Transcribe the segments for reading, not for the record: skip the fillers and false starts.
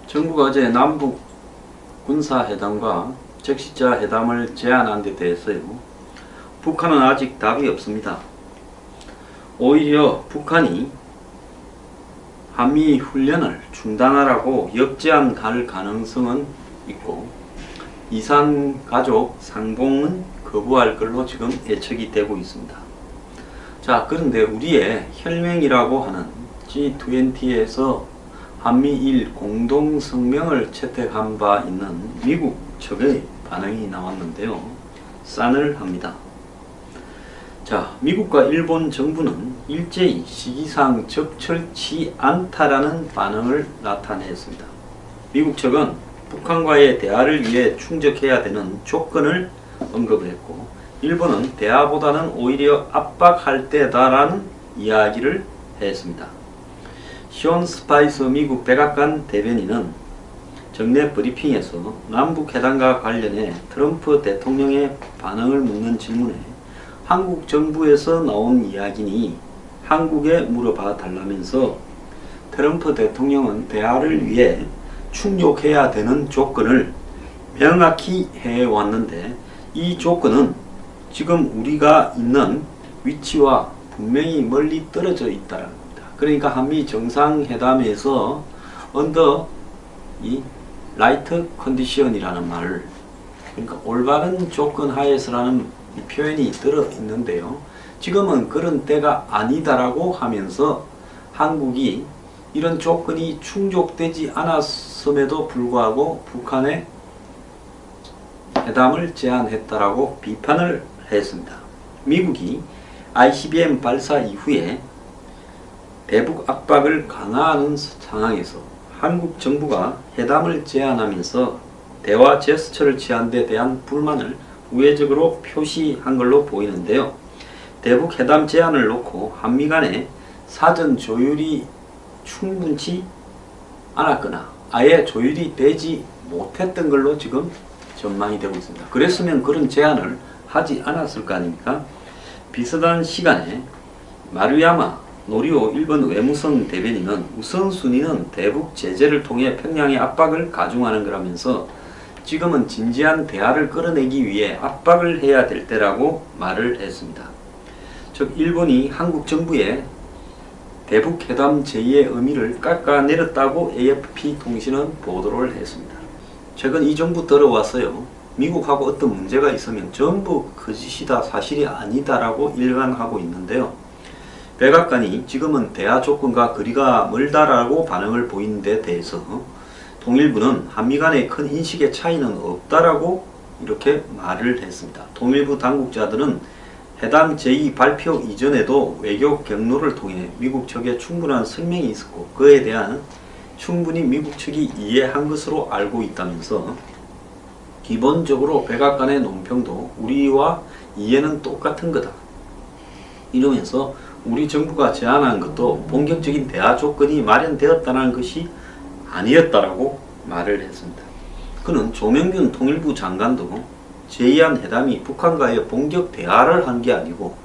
정부가 어제 남북 군사회담과 적시자 회담을 제안한 데 대해서요, 북한은 아직 답이 없습니다. 오히려 북한이 한미 훈련을 중단하라고 역제안할 가능성은 있고, 이산 가족 상봉은 거부할 걸로 지금 예측이 되고 있습니다. 자, 그런데 우리의 혈맹이라고 하는 G20에서 한미일 공동성명을 채택한 바 있는 미국 측의 반응이 나왔는데요, 싸늘합니다. 자, 미국과 일본 정부는 일제히 시기상 적절치 않다라는 반응을 나타냈습니다. 미국 측은 북한과의 대화를 위해 충족해야 되는 조건을 언급했고, 일본은 대화보다는 오히려 압박할 때다라는 이야기를 했습니다. 션 스파이스 미국 백악관 대변인은 정례 브리핑에서 남북회담과 관련해 트럼프 대통령의 반응을 묻는 질문에 한국 정부에서 나온 이야기니 한국에 물어봐 달라면서, 트럼프 대통령은 대화를 위해 충족해야 되는 조건을 명확히 해왔는데, 이 조건은 지금 우리가 있는 위치와 분명히 멀리 떨어져 있다는 겁니다. 그러니까 한미 정상회담에서 언더 이 라이트 컨디션이라는 말을, 그러니까 올바른 조건 하에서라는 이 표현이 들어 있는데요, 지금은 그런 때가 아니다라고 하면서 한국이 이런 조건이 충족되지 않았음에도 불구하고 북한에 회담을 제안했다라고 비판을 했습니다. 미국이 ICBM 발사 이후에 대북 압박을 강화하는 상황에서 한국 정부가 회담을 제안하면서 대화 제스처를 취한 데 대한 불만을 우회적으로 표시한 걸로 보이는데요, 대북 회담 제안을 놓고 한미 간에 사전 조율이 충분치 않았거나 아예 조율이 되지 못했던 걸로 지금 전망이 되고 있습니다. 그랬으면 그런 제안을 하지 않았을 거 아닙니까? 비슷한 시간에 마루야마 노리오 일본 외무성 대변인은 우선순위는 대북 제재를 통해 평양의 압박을 가중하는 거라면서 지금은 진지한 대화를 끌어내기 위해 압박을 해야 될 때라고 말을 했습니다. 즉, 일본이 한국 정부의 대북 회담 제의의 의미를 깎아내렸다고 AFP 통신은 보도를 했습니다. 최근 이 정부 들어와서요, 미국하고 어떤 문제가 있으면 전부 거짓이다, 사실이 아니다라고 일관하고 있는데요, 백악관이 지금은 대화 조건과 거리가 멀다라고 반응을 보이는 데 대해서 통일부는 한미 간의 큰 인식의 차이는 없다라고 이렇게 말을 했습니다. 통일부 당국자들은 회담 제의 발표 이전에도 외교 경로를 통해 미국 측에 충분한 설명이 있었고 그에 대한 충분히 미국 측이 이해한 것으로 알고 있다면서, 기본적으로 백악관의 논평도 우리와 이해는 똑같은 거다 이러면서 우리 정부가 제안한 것도 본격적인 대화 조건이 마련되었다는 것이 아니었다라고 말을 했습니다. 그는 조명균 통일부 장관도 제의한 회담이 북한과의 본격 대화를 한 게 아니고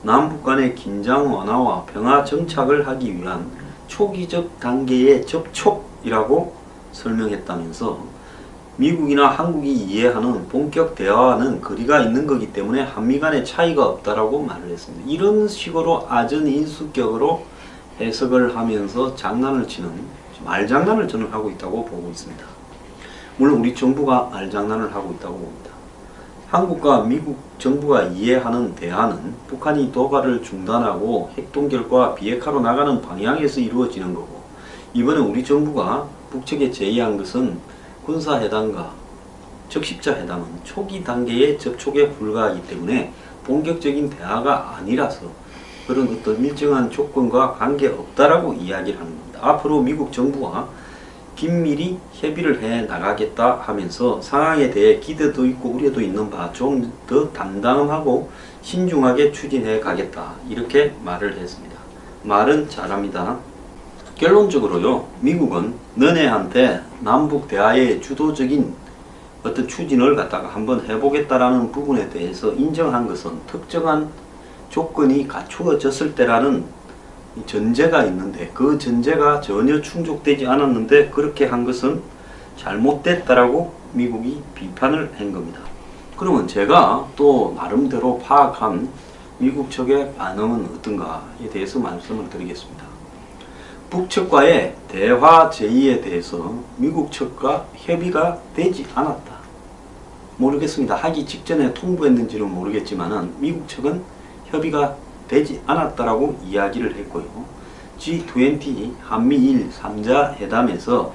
남북 간의 긴장 완화와 평화 정착을 하기 위한 초기적 단계의 접촉이라고 설명했다면서, 미국이나 한국이 이해하는 본격 대화와는 거리가 있는 거기 때문에 한미 간의 차이가 없다라고 말을 했습니다. 이런 식으로 아전인수격으로 해석을 하면서 장난을 치는 말장난을 저는 하고 있다고 보고 있습니다. 물론 우리 정부가 말장난을 하고 있다고 봅니다. 한국과 미국 정부가 이해하는 대화는 북한이 도발을 중단하고 핵동결과 비핵화로 나가는 방향에서 이루어지는 거고, 이번에 우리 정부가 북측에 제의한 것은 군사회담과 적십자 회담은 초기 단계의 접촉에 불과하기 때문에 본격적인 대화가 아니라서 그런 어떤 일정한 조건과 관계없다라고 이야기를 하는 겁니다. 앞으로 미국 정부와 긴밀히 협의를 해 나가겠다 하면서 상황에 대해 기대도 있고 우려도 있는 바 좀 더 담담하고 신중하게 추진해 가겠다 이렇게 말을 했습니다. 말은 잘합니다. 결론적으로요, 미국은 너네한테 남북 대화의 주도적인 어떤 추진을 갖다가 한번 해보겠다라는 부분에 대해서 인정한 것은 특정한 조건이 갖추어졌을 때라는 전제가 있는데, 그 전제가 전혀 충족되지 않았는데 그렇게 한 것은 잘못됐다라고 미국이 비판을 한 겁니다. 그러면 제가 또 나름대로 파악한 미국 측의 반응은 어떤가에 대해서 말씀을 드리겠습니다. 북측과의 대화 제의에 대해서 미국 측과 협의가 되지 않았다. 모르겠습니다. 하기 직전에 통보했는지는 모르겠지만 미국 측은 협의가 되지 않았다라고 이야기를 했고요. G20 한미일 3자 회담에서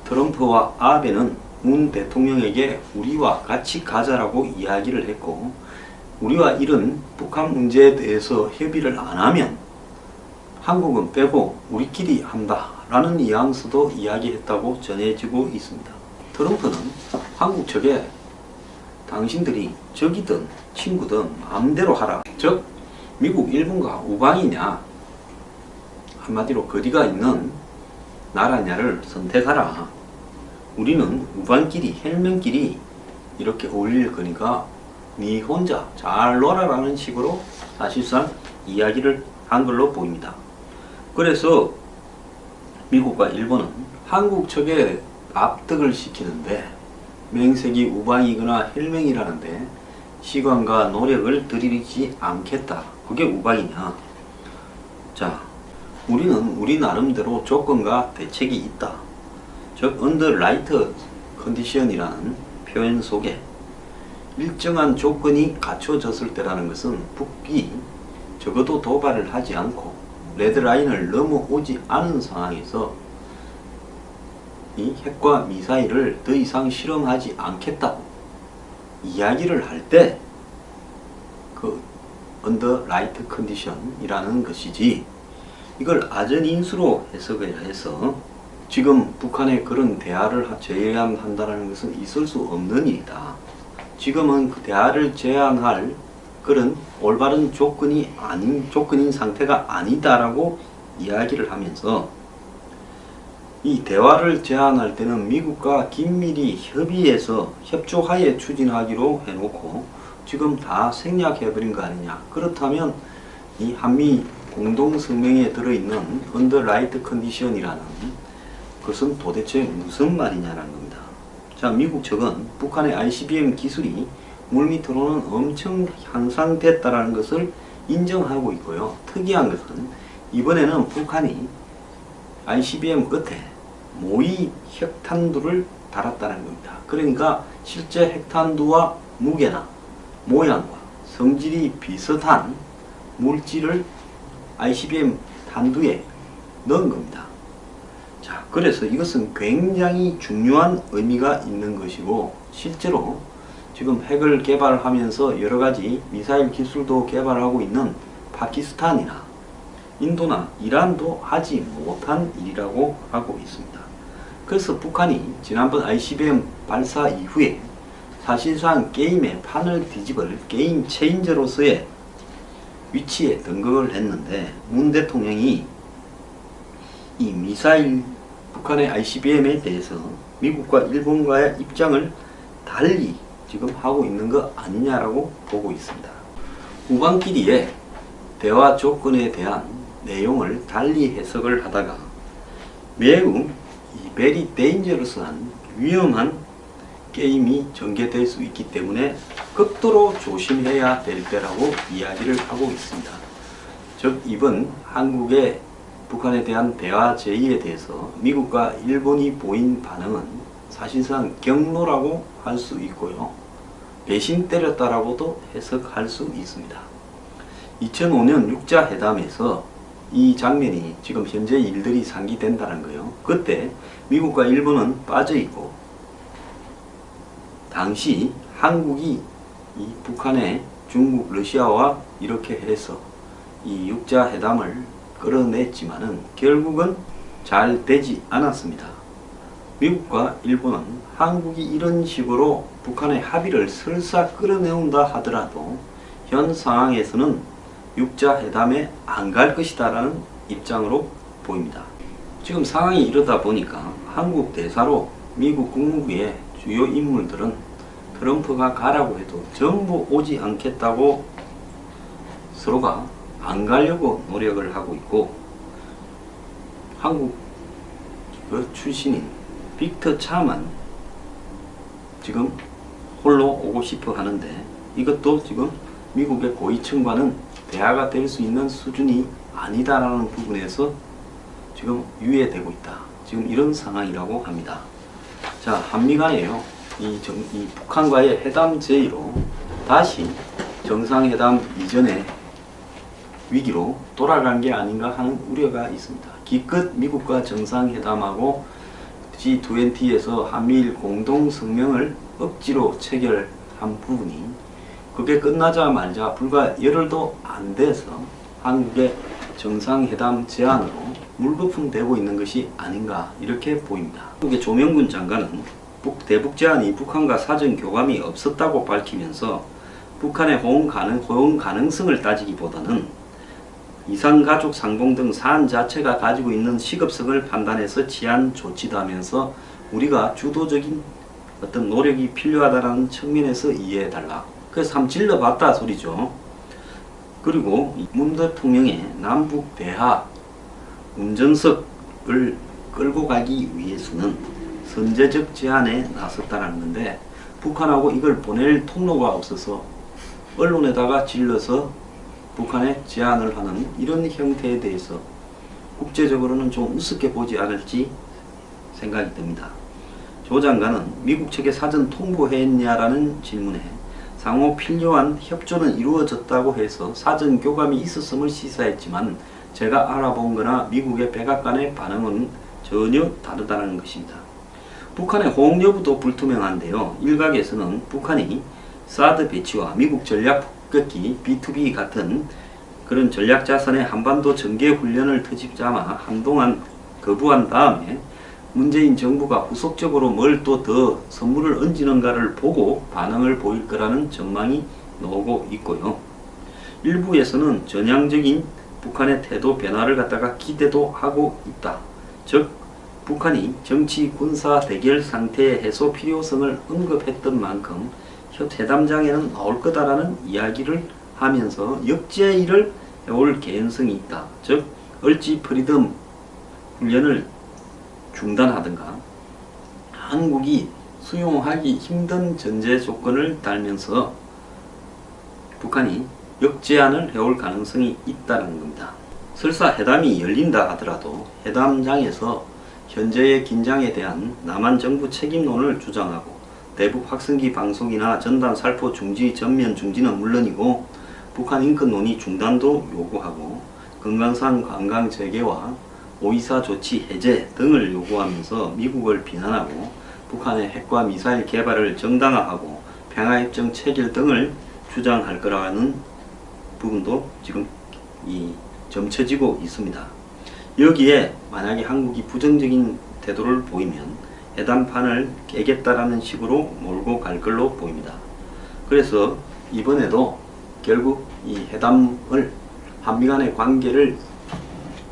트럼프와 아베는 문 대통령에게 우리와 같이 가자라고 이야기를 했고, 우리와 이런 북한 문제에 대해서 협의를 안 하면 한국은 빼고 우리끼리 한다 라는 뉘앙스도 이야기했다고 전해지고 있습니다. 트럼프는 한국 측에 당신들이 적이든 친구든 마음대로 하라, 즉 미국 일본과 우방이냐 한마디로 거리가 있는 나라냐를 선택하라. 우리는 우방끼리 헬men끼리 이렇게 어울릴 거니까 네 혼자 잘 놀아라는 식으로 사실상 이야기를 한 걸로 보입니다. 그래서 미국과 일본은 한국 측에 납득을 시키는데 맹색이 우방이거나 헬맹이라는데 시간과 노력을 들이지 않겠다. 그게 우방이냐? 자, 우리는 우리 나름대로 조건과 대책이 있다. 즉 under right condition이라는 표현 속에 일정한 조건이 갖춰졌을 때라는 것은 북이 적어도 도발을 하지 않고 레드라인을 넘어오지 않은 상황에서 이 핵과 미사일을 더 이상 실험하지 않겠다고 이야기를 할 때 그 under right condition 이라는 것이지, 이걸 아전인수로 해석을 해서 지금 북한의 그런 대화를 제안한다는 것은 있을 수 없는 일이다. 지금은 그 대화를 제안할 그런 올바른 조건인 상태가 아니다라고 이야기를 하면서, 이 대화를 제안할 때는 미국과 긴밀히 협의해서 협조하에 추진하기로 해놓고 지금 다 생략해버린 거 아니냐. 그렇다면 이 한미 공동성명에 들어있는 under right condition이라는 그것은 도대체 무슨 말이냐라는 겁니다. 자, 미국 측은 북한의 ICBM 기술이 물밑으로는 엄청 향상됐다라는 것을 인정하고 있고요. 특이한 것은 이번에는 북한이 ICBM 끝에 모의 핵탄두를 달았다는 겁니다. 그러니까 실제 핵탄두와 무게나 모양과 성질이 비슷한 물질을 ICBM 탄두에 넣은 겁니다. 자, 그래서 이것은 굉장히 중요한 의미가 있는 것이고, 실제로 지금 핵을 개발하면서 여러가지 미사일 기술도 개발하고 있는 파키스탄이나 인도나 이란도 하지 못한 일이라고 하고 있습니다. 그래서 북한이 지난번 ICBM 발사 이후에 사실상 게임의 판을 뒤집을 게임 체인저로서의 위치에 등극을 했는데, 문 대통령이 이 미사일 북한의 ICBM에 대해서 미국과 일본과의 입장을 달리 지금 하고 있는 거 아니냐라고 보고 있습니다. 우방끼리의 대화 조건에 대한 내용을 달리 해석을 하다가 매우 very dangerous한 위험한 게임이 전개될 수 있기 때문에 극도로 조심해야 될 때라고 이야기를 하고 있습니다. 즉 이번 한국의 북한에 대한 대화 제의에 대해서 미국과 일본이 보인 반응은 사실상 경로라고 할 수 있고요. 배신 때렸다라고도 해석할 수 있습니다. 2005년 6자 회담에서 이 장면이 지금 현재 일들이 상기된다는 거예요. 그때 미국과 일본은 빠져있고, 당시 한국이 이 북한에 중국, 러시아와 이렇게 해서 이 6자 회담을 끌어냈지만은 결국은 잘 되지 않았습니다. 미국과 일본은 한국이 이런 식으로 북한의 합의를 설사 끌어내온다 하더라도 현 상황에서는 6자 회담에 안 갈 것이다 라는 입장으로 보입니다. 지금 상황이 이러다 보니까 한국 대사로 미국 국무부의 주요 인물들은 트럼프가 가라고 해도 전부 오지 않겠다고 서로가 안 가려고 노력을 하고 있고, 한국 출신인 빅터 차만 지금 홀로 오고 싶어 하는데, 이것도 지금 미국의 고위층과는 대화가 될 수 있는 수준이 아니다라는 부분에서 지금 유예되고 있다. 지금 이런 상황이라고 합니다. 자, 한미 간에요. 이 북한과의 회담 제의로 다시 정상회담 이전의 위기로 돌아간 게 아닌가 하는 우려가 있습니다. 기껏 미국과 정상회담하고 G20에서 한미일 공동성명을 억지로 체결한 부분이 그게 끝나자마자 불과 열흘도 안 돼서 한국의 정상회담 제안으로 물거품되고 있는 것이 아닌가 이렇게 보입니다. 한국의 조명군 장관은 대북 제안이 북한과 사전 교감이 없었다고 밝히면서 북한의 호응 가능성을 따지기보다는 이산가족 상봉 등 사안 자체가 가지고 있는 시급성을 판단해서 취한 조치다면서 우리가 주도적인 어떤 노력이 필요하다는 측면에서 이해해달라. 그래서 한번 질러봤다 소리죠. 그리고 문 대통령의 남북 대화 운전석을 끌고 가기 위해서는 선제적 제안에 나섰다는 건데, 북한하고 이걸 보낼 통로가 없어서 언론에다가 질러서 북한에 제안을 하는 이런 형태에 대해서 국제적으로는 좀 우습게 보지 않을지 생각이 듭니다. 조 장관은 미국 측에 사전 통보했냐라는 질문에 상호 필요한 협조는 이루어졌다고 해서 사전 교감이 있었음을 시사했지만, 제가 알아본 거나 미국의 백악관의 반응은 전혀 다르다는 것입니다. 북한의 호응 여부도 불투명한데요. 일각에서는 북한이 사드 배치와 미국 전략 폭격기 B2B 같은 그런 전략 자산의 한반도 전개 훈련을 터집삼아 한동안 거부한 다음에 문재인 정부가 후속적으로 뭘 또 더 선물을 얹는가를 보고 반응을 보일 거라는 전망이 나오고 있고요. 일부에서는 전향적인 북한의 태도 변화를 갖다가 기대도 하고 있다. 즉 북한이 정치 군사 대결 상태의 해소 필요성을 언급했던 만큼 회담장에는 나올 거다라는 이야기를 하면서 역제의를 해올 개연성이 있다. 즉 얼지 프리덤 훈련을 중단하든가 한국이 수용하기 힘든 전제 조건을 달면서 북한이 역제안을 해올 가능성이 있다는 겁니다. 설사 회담이 열린다 하더라도 회담장에서 현재의 긴장에 대한 남한 정부 책임론을 주장하고 대북 확성기 방송이나 전단 살포 중지, 전면 중지는 물론이고 북한 인권론이 중단도 요구하고 금강산 관광 재개와 5.24 조치 해제 등을 요구하면서 미국을 비난하고 북한의 핵과 미사일 개발을 정당화하고 평화협정 체결 등을 주장할 거라는 부분도 지금 점쳐지고 있습니다. 여기에 만약에 한국이 부정적인 태도를 보이면 회담판을 깨겠다라는 식으로 몰고 갈 걸로 보입니다. 그래서 이번에도 결국 이 회담을 한미 간의 관계를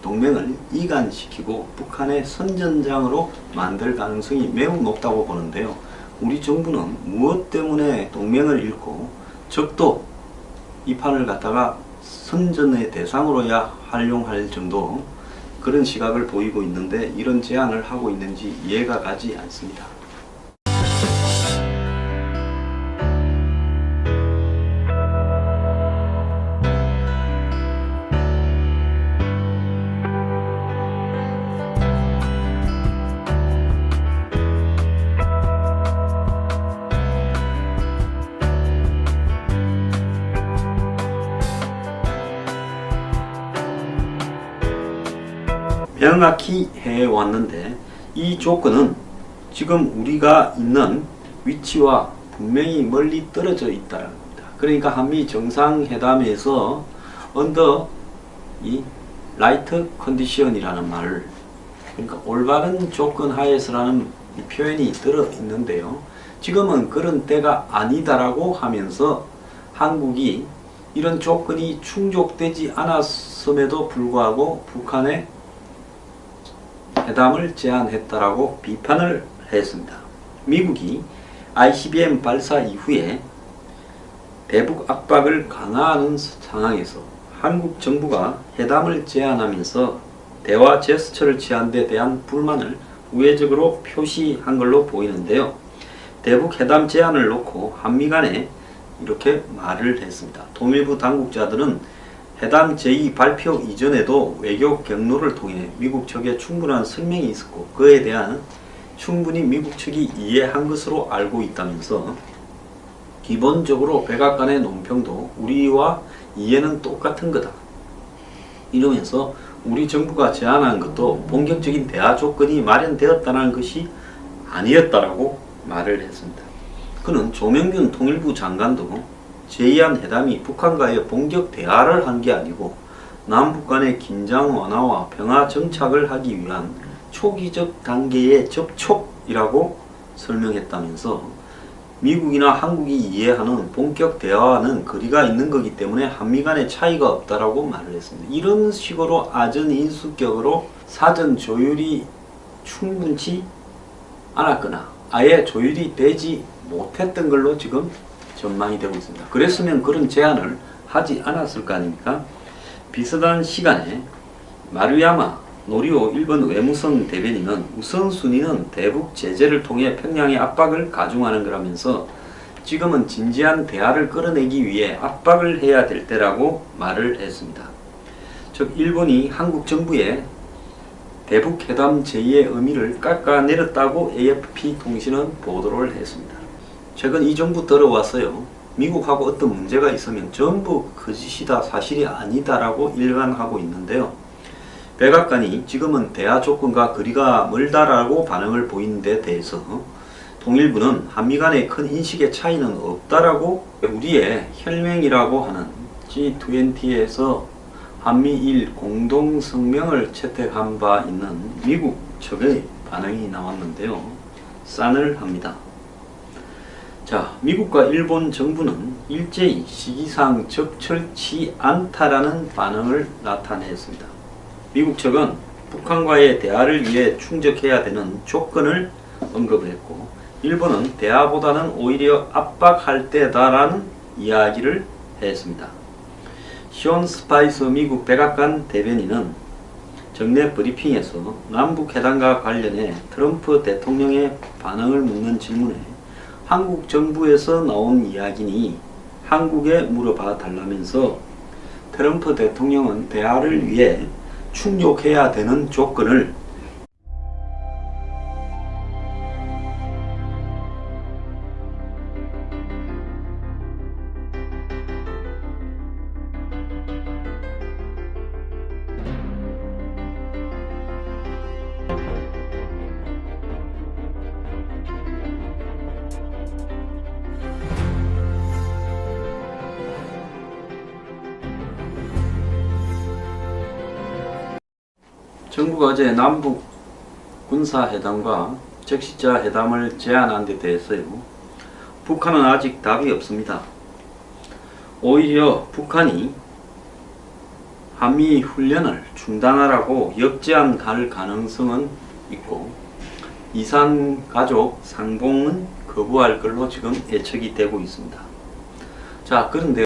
동맹을 이간시키고 북한의 선전장으로 만들 가능성이 매우 높다고 보는데요. 우리 정부는 무엇 때문에 동맹을 잃고 적도 이 판을 갖다가 선전의 대상으로야 활용할 정도 그런 시각을 보이고 있는데 이런 제안을 하고 있는지 이해가 가지 않습니다. 명확히 해왔는데 이 조건은 지금 우리가 있는 위치와 분명히 멀리 떨어져 있다는 겁니다. 그러니까 한미 정상회담에서 언더 이 라이트 컨디션이라는 말을, 그러니까 올바른 조건 하에서라는 이 표현이 들어 있는데요. 지금은 그런 때가 아니다라고 하면서 한국이 이런 조건이 충족되지 않았음에도 불구하고 북한의 회담을 제안했다라고 비판을 했습니다. 미국이 ICBM 발사 이후에 대북 압박을 강화하는 상황에서 한국 정부가 회담을 제안하면서 대화 제스처를 취한 데 대한 불만을 우회적으로 표시한 걸로 보이는데요. 대북 회담 제안을 놓고 한미 간에 이렇게 말을 했습니다. 통일부 당국자들은 회담 제의 발표 이전에도 외교 경로를 통해 미국 측에 충분한 설명이 있었고 그에 대한 충분히 미국 측이 이해한 것으로 알고 있다면서 기본적으로 백악관의 논평도 우리와 이해는 똑같은 거다. 이러면서 우리 정부가 제안한 것도 본격적인 대화 조건이 마련되었다는 것이 아니었다라고 말을 했습니다. 그는 조명균 통일부 장관도 제의한 회담이 북한과의 본격 대화를 한 게 아니고 남북 간의 긴장 완화와 평화 정착을 하기 위한 초기적 단계의 접촉이라고 설명했다면서 미국이나 한국이 이해하는 본격 대화와는 거리가 있는 거기 때문에 한미 간의 차이가 없다라고 말을 했습니다. 이런 식으로 아전인수격으로 사전 조율이 충분치 않았거나 아예 조율이 되지 못했던 걸로 지금 전망이 되고 있습니다. 그랬으면 그런 제안을 하지 않았을 거 아닙니까? 비슷한 시간에 마루야마 노리오 일본 외무성 대변인은 우선순위는 대북 제재를 통해 평양의 압박을 가중하는 거라면서 지금은 진지한 대화를 끌어내기 위해 압박을 해야 될 때라고 말을 했습니다. 즉 일본이 한국 정부의 대북 회담 제의의 의미를 깎아내렸다고 AFP 통신은 보도를 했습니다. 최근 이 정부 들어와서요. 미국하고 어떤 문제가 있으면 전부 거짓이다 사실이 아니다라고 일관하고 있는데요. 백악관이 지금은 대화 조건과 거리가 멀다라고 반응을 보이는 데 대해서 통일부는 한미 간의 큰 인식의 차이는 없다라고 우리의 혈맹이라고 하는 G20에서 한미일 공동성명을 채택한 바 있는 미국 측의 반응이 나왔는데요. 싸늘합니다. 자, 미국과 일본 정부는 일제히 시기상 적절치 않다라는 반응을 나타냈습니다. 미국 측은 북한과의 대화를 위해 충족해야 되는 조건을 언급했고 일본은 대화보다는 오히려 압박할 때다라는 이야기를 했습니다. 션 스파이스 미국 백악관 대변인은 정례 브리핑에서 남북회담과 관련해 트럼프 대통령의 반응을 묻는 질문에 한국 정부에서 나온 이야기니 한국에 물어봐 달라면서 트럼프 대통령은 대화를 위해 충족해야 되는 조건을 정부가 어제 남북 군사회담과 적시자 회담을 제안한 데 대해서요. 북한은 아직 답이 없습니다. 오히려 북한이 한미 훈련을 중단하라고 역제안할 가능성은 있고 이산 가족 상봉은 거부할 걸로 지금 예측이 되고 있습니다. 자, 그런데